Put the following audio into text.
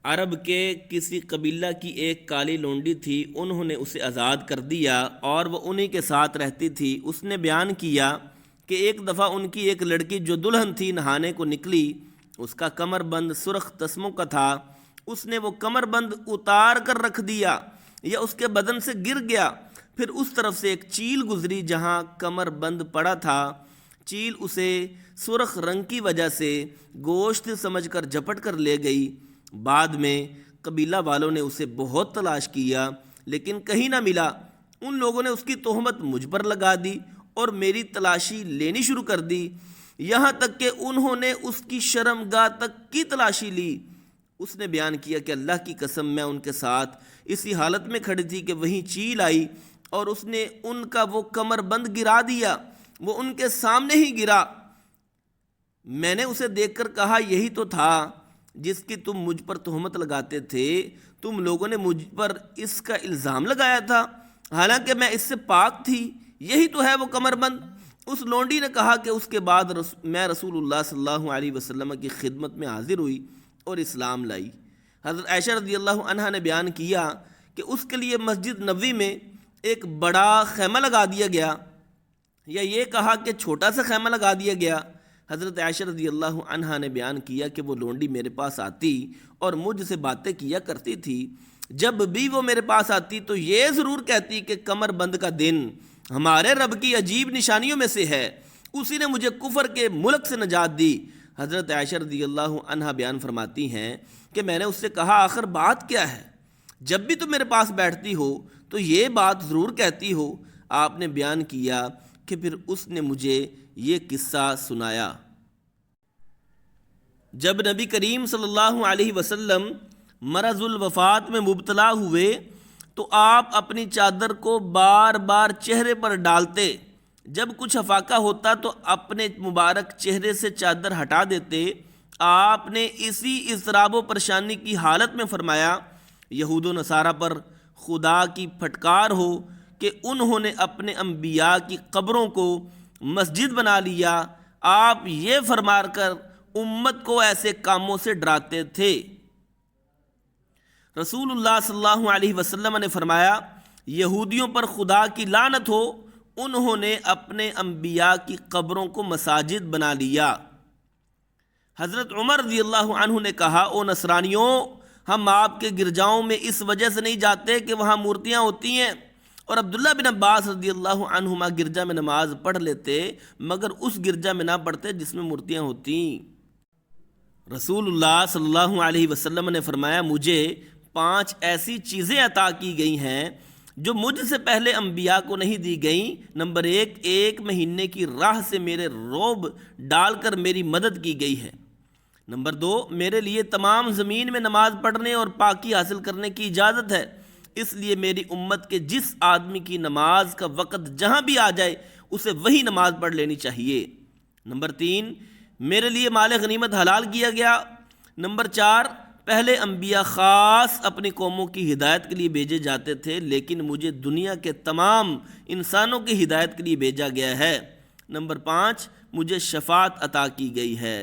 عرب کے کسی قبیلہ کی ایک کالی لونڈی تھی، انہوں نے اسے آزاد کر دیا اور وہ انہی کے ساتھ رہتی تھی۔ اس نے بیان کیا کہ ایک دفعہ ان کی ایک لڑکی جو دلہن تھی نہانے کو نکلی، اس کا کمر بند سرخ تسموں کا تھا، اس نے وہ کمر بند اتار کر رکھ دیا یا اس کے بدن سے گر گیا، پھر اس طرف سے ایک چیل گزری جہاں کمر بند پڑا تھا، چیل اسے سرخ رنگ کی وجہ سے گوشت سمجھ کر جھپٹ کر لے گئی۔ بعد میں قبیلہ والوں نے اسے بہت تلاش کیا لیکن کہیں نہ ملا، ان لوگوں نے اس کی تہمت مجھ پر لگا دی اور میری تلاشی لینی شروع کر دی، یہاں تک کہ انہوں نے اس کی شرمگاہ تک کی تلاشی لی۔ اس نے بیان کیا کہ اللہ کی قسم میں ان کے ساتھ اسی حالت میں کھڑی تھی کہ وہیں چیل آئی اور اس نے ان کا وہ کمر بند گرا دیا، وہ ان کے سامنے ہی گرا۔ میں نے اسے دیکھ کر کہا یہی تو تھا جس کی تم مجھ پر تہمت لگاتے تھے، تم لوگوں نے مجھ پر اس کا الزام لگایا تھا، حالانکہ میں اس سے پاک تھی، یہی تو ہے وہ کمر بند۔ اس لونڈی نے کہا کہ اس کے بعد میں رسول اللہ صلی اللہ علیہ وسلم کی خدمت میں حاضر ہوئی اور اسلام لائی۔ حضرت عائشہ رضی اللہ عنہا نے بیان کیا کہ اس کے لیے مسجد نبوی میں ایک بڑا خیمہ لگا دیا گیا، یا یہ کہا کہ چھوٹا سا خیمہ لگا دیا گیا۔ حضرت عائشہ رضی اللہ عنہا نے بیان کیا کہ وہ لونڈی میرے پاس آتی اور مجھ سے باتیں کیا کرتی تھی، جب بھی وہ میرے پاس آتی تو یہ ضرور کہتی کہ کمر بند کا دن ہمارے رب کی عجیب نشانیوں میں سے ہے، اسی نے مجھے کفر کے ملک سے نجات دی۔ حضرت عائشہ رضی اللہ عنہا بیان فرماتی ہیں کہ میں نے اس سے کہا آخر بات کیا ہے؟ جب بھی تم میرے پاس بیٹھتی ہو تو یہ بات ضرور کہتی ہو۔ آپ نے بیان کیا کہ پھر اس نے مجھے یہ قصہ سنایا۔ جب نبی کریم صلی اللہ علیہ وسلم مرض الوفات میں مبتلا ہوئے تو آپ اپنی چادر کو بار بار چہرے پر ڈالتے، جب کچھ افاقہ ہوتا تو اپنے مبارک چہرے سے چادر ہٹا دیتے۔ آپ نے اسی اضطراب و پریشانی کی حالت میں فرمایا، یہود و نصارہ پر خدا کی پھٹکار ہو کہ انہوں نے اپنے انبیاء کی قبروں کو مسجد بنا لیا۔ آپ یہ فرما کر امت کو ایسے کاموں سے ڈراتے تھے۔ رسول اللہ صلی اللہ علیہ وسلم نے فرمایا، یہودیوں پر خدا کی لعنت ہو، انہوں نے اپنے انبیاء کی قبروں کو مساجد بنا لیا۔ حضرت عمر رضی اللہ عنہ نے کہا، او نصرانیوں، ہم آپ کے گرجاؤں میں اس وجہ سے نہیں جاتے کہ وہاں مورتیاں ہوتی ہیں، اور عبداللہ بن عباس رضی اللہ عنہما گرجا میں نماز پڑھ لیتے مگر اس گرجا میں نہ پڑھتے جس میں مورتیاں ہوتیں۔ رسول اللہ صلی اللہ علیہ وسلم نے فرمایا، مجھے 5 ایسی چیزیں عطا کی گئی ہیں جو مجھ سے پہلے انبیاء کو نہیں دی گئیں۔ نمبر 1، ایک مہینے کی راہ سے میرے روب ڈال کر میری مدد کی گئی ہے۔ نمبر 2، میرے لیے تمام زمین میں نماز پڑھنے اور پاکی حاصل کرنے کی اجازت ہے، اس لیے میری امت کے جس آدمی کی نماز کا وقت جہاں بھی آ جائے اسے وہی نماز پڑھ لینی چاہیے۔ نمبر 3، میرے لیے مال غنیمت حلال کیا گیا۔ نمبر 4، پہلے انبیاء خاص اپنی قوموں کی ہدایت کے لیے بھیجے جاتے تھے، لیکن مجھے دنیا کے تمام انسانوں کی ہدایت کے لیے بھیجا گیا ہے۔ نمبر 5، مجھے شفاعت عطا کی گئی ہے۔